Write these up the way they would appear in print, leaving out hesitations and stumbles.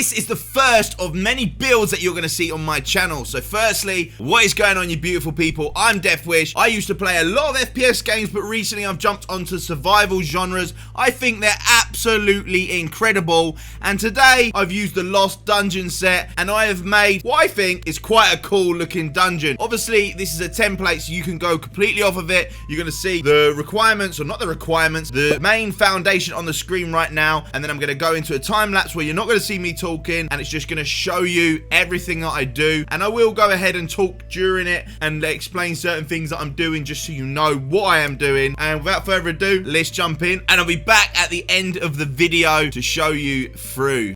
this is the first of many builds that you're going to see on my channel. So firstly, what is going on, you beautiful people? I'm Deathwish. I used to play a lot of FPS games, but recently I've jumped onto survival genres. I think they're absolutely incredible, and today I've used the Lost Dungeon set, and I have made what I think is quite a cool looking dungeon. Obviously, this is a template, so you can go completely off of it. You're going to see the requirements, or not the requirements, the main foundation on the screen right now, and then I'm going to go into a time lapse where you're not going to see me talking, and it's just going to show you everything that I do. And I will go ahead and talk during it and explain certain things that I'm doing, just so you know what I am doing. And without further ado, let's jump in, and I'll be back at the end of the video to show you through.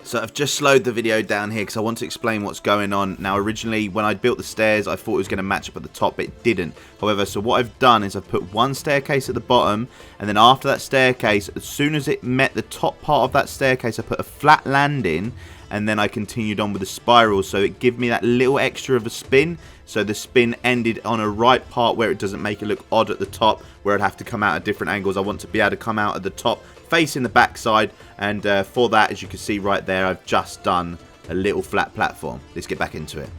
So I've just slowed the video down here because I want to explain what's going on. Now, originally when I built the stairs, I thought it was going to match up at the top, but it didn't. However, so what I've done is I've put one staircase at the bottom, and then after that staircase, as soon as it met the top part of that staircase, I put a flat landing, and then I continued on with the spiral, so it gave me that little extra of a spin. So the spin ended on a right part where it doesn't make it look odd at the top, where I'd have to come out at different angles. I want to be able to come out at the top facing the backside, and for that, as you can see right there, I've just done a little flat platform. Let's get back into it.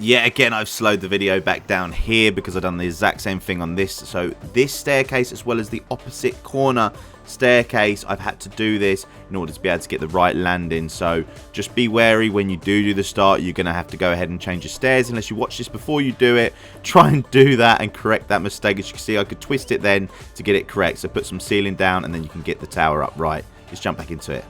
Yet again, I've slowed the video back down here because I've done the exact same thing on this. So this staircase, as well as the opposite corner staircase, I've had to do this in order to be able to get the right landing. So just be wary when you do the start. You're going to have to go ahead and change your stairs unless you watch this before you do it. Try and do that and correct that mistake. As you can see, I could twist it then to get it correct. So put some ceiling down and then you can get the tower up right. Let's jump back into it.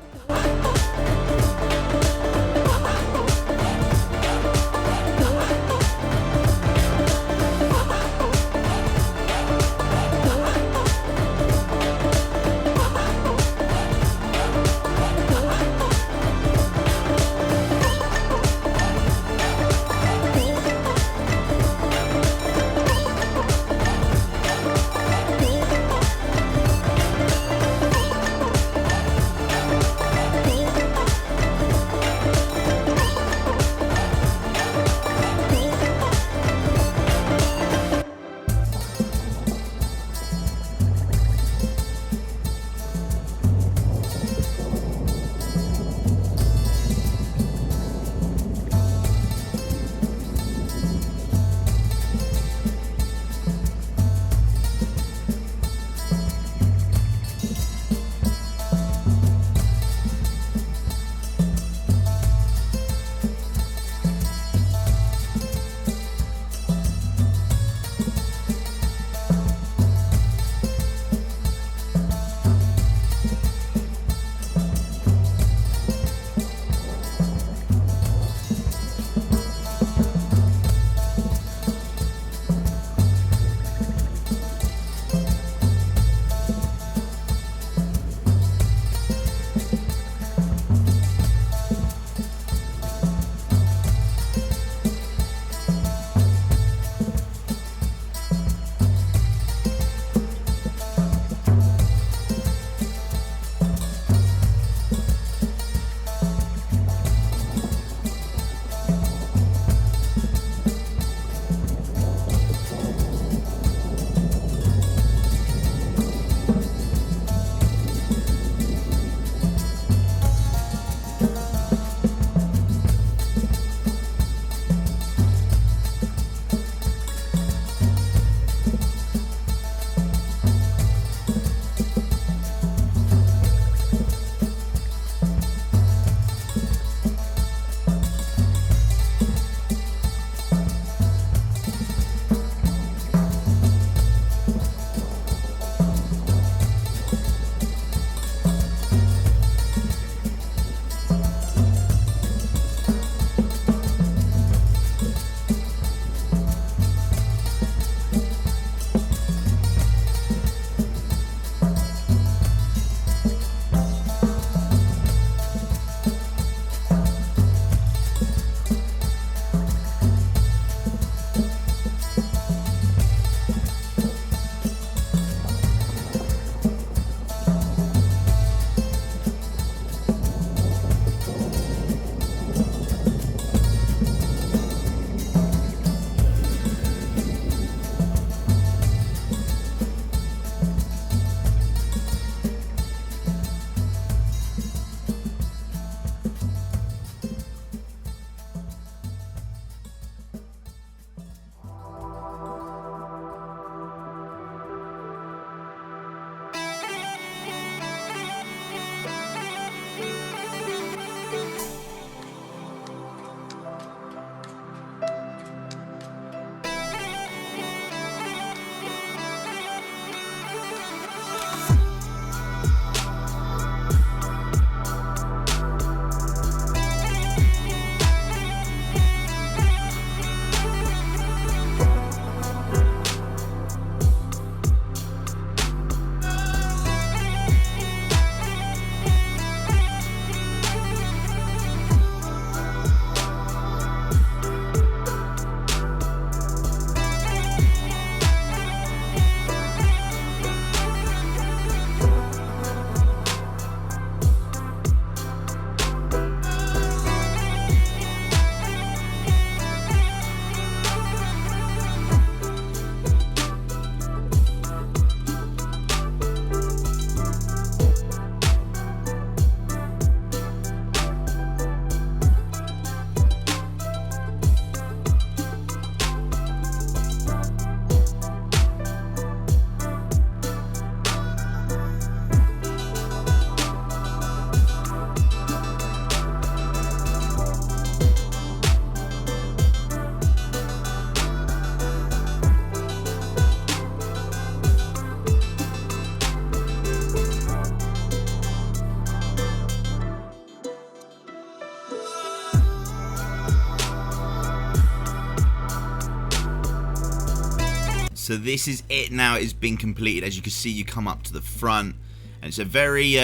So this is it now. It's been completed. As you can see, you come up to the front. And it's a very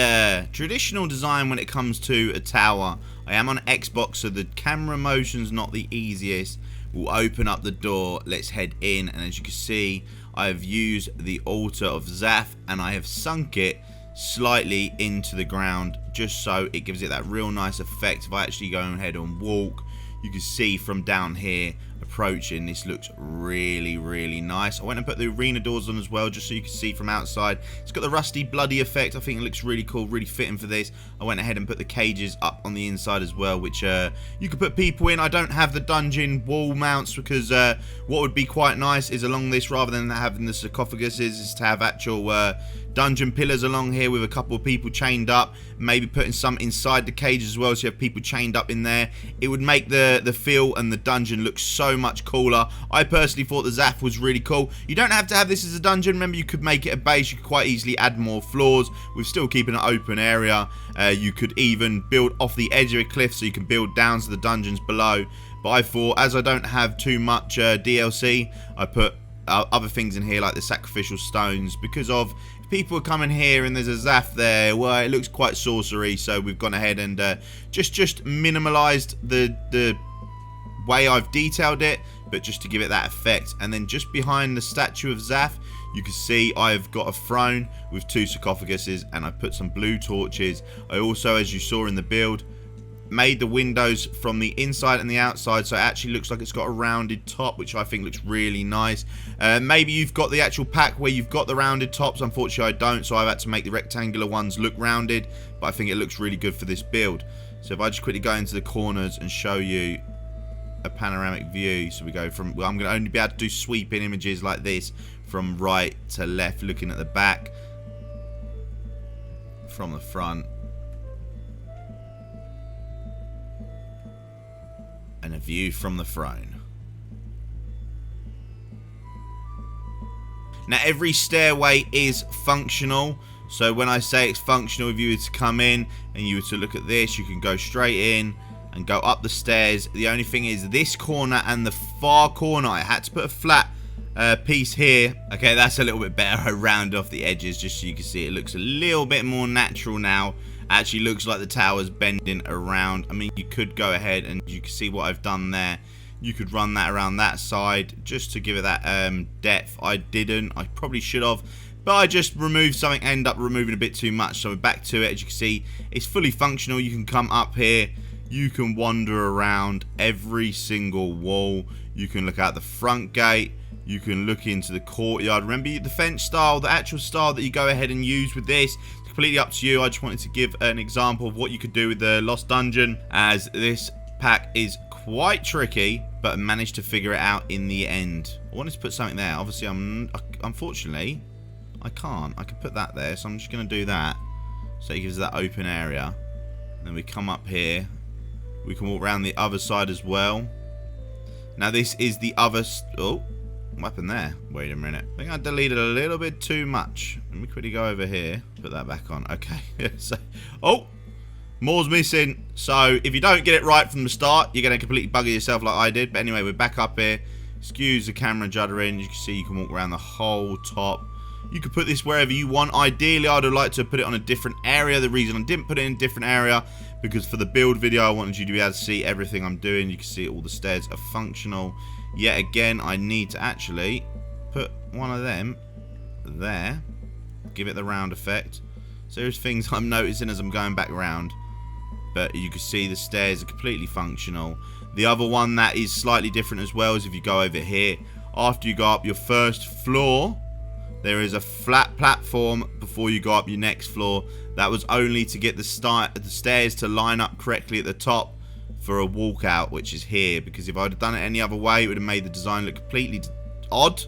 traditional design when it comes to a tower. I am on Xbox, so the camera motion's not the easiest. We'll open up the door. Let's head in. And as you can see, I have used the altar of Zaf, and I have sunk it slightly into the ground, just so it gives it that real nice effect. If I actually go ahead and walk, you can see from down here approaching, this looks really, really nice. I went and put the arena doors on as well, just so you can see from outside. It's got the rusty, bloody effect. I think it looks really cool, really fitting for this. I went ahead and put the cages up on the inside as well, which you could put people in. I don't have the dungeon wall mounts, because what would be quite nice is along this, rather than having the sarcophaguses, is to have actual dungeon pillars along here with a couple of people chained up, maybe putting some inside the cage as well, so you have people chained up in there. It would make the feel and the dungeon look so much cooler. I personally thought the Zaf was really cool. You don't have to have this as a dungeon. Remember, you could make it a base. You could quite easily add more floors with still keeping an open area. You could even build off the edge of a cliff, so you can build down to the dungeons below. But I thought, as I don't have too much DLC, I put other things in here like the sacrificial stones, because of people come in here and there's a Zaf there, well, it looks quite sorcery. So we've gone ahead and just minimalized the way I've detailed it, but just to give it that effect. And then just behind the statue of Zaf, you can see I've got a throne with 2 sarcophaguses, and I put some blue torches. I also, as you saw in the build, made the windows from the inside and the outside, so it actually looks like it's got a rounded top, which I think looks really nice. Maybe you've got the actual pack where you've got the rounded tops. Unfortunately, I don't, so I've had to make the rectangular ones look rounded, but I think it looks really good for this build. So if I just quickly go into the corners and show you a panoramic view, so we go from, well, I'm going to only be able to do sweeping images like this from right to left, looking at the back, from the front, and a view from the throne. Now, every stairway is functional. So when I say it's functional, if you were to come in and you were to look at this, you can go straight in and go up the stairs. The only thing is this corner and the far corner, I had to put a flat piece here. Okay, that's a little bit better. I round off the edges just so you can see it looks a little bit more natural now. Actually looks like the tower's bending around. I mean, you could go ahead and you can see what I've done there. You could run that around that side just to give it that depth. I didn't. I probably should have, but I just removed something, end up removing a bit too much. So we're back to it. As you can see, it's fully functional. You can come up here. You can wander around every single wall. You can look out the front gate. You can look into the courtyard. Remember, the fence style, the actual style that you go ahead and use with this, it's completely up to you. I just wanted to give an example of what you could do with the Lost Dungeon, as this pack is quite tricky, but I managed to figure it out in the end. I wanted to put something there. Obviously, unfortunately, I can't. I could put that there, so I'm just going to do that. So it gives us that open area. And then we come up here. We can walk around the other side as well. Now, this is the other... Oh, what happened there? Wait a minute. I think I deleted a little bit too much. Let me quickly go over here. Put that back on. Okay. So, oh, more's missing. So, if you don't get it right from the start, you're going to completely bugger yourself like I did. But anyway, we're back up here. Excuse the camera juddering. You can see you can walk around the whole top. You could put this wherever you want. Ideally, I'd have liked to put it on a different area. The reason I didn't put it in a different area, because for the build video, I wanted you to be able to see everything I'm doing. You can see all the stairs are functional. Yet again, I need to actually put one of them there. Give it the round effect. So there's things I'm noticing as I'm going back around. But you can see the stairs are completely functional. The other one that is slightly different as well is if you go over here. After you go up your first floor, there is a flat platform before you go up your next floor. That was only to get the stairs to line up correctly at the top for a walkout, which is here. Because if I'd have done it any other way, it would have made the design look completely odd,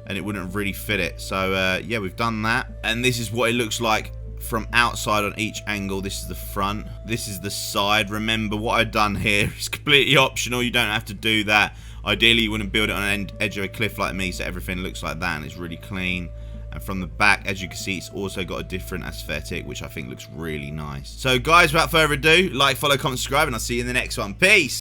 and it wouldn't have really fit it. So yeah, we've done that, and this is what it looks like from outside on each angle. This is the front, this is the side. Remember, what I've done here is completely optional. You don't have to do that. Ideally, you wouldn't build it on an edge of a cliff like me, so everything looks like that and it's really clean. And from the back, as you can see, it's also got a different aesthetic, which I think looks really nice. So guys, without further ado, like, follow, comment, subscribe, and I'll see you in the next one. Peace!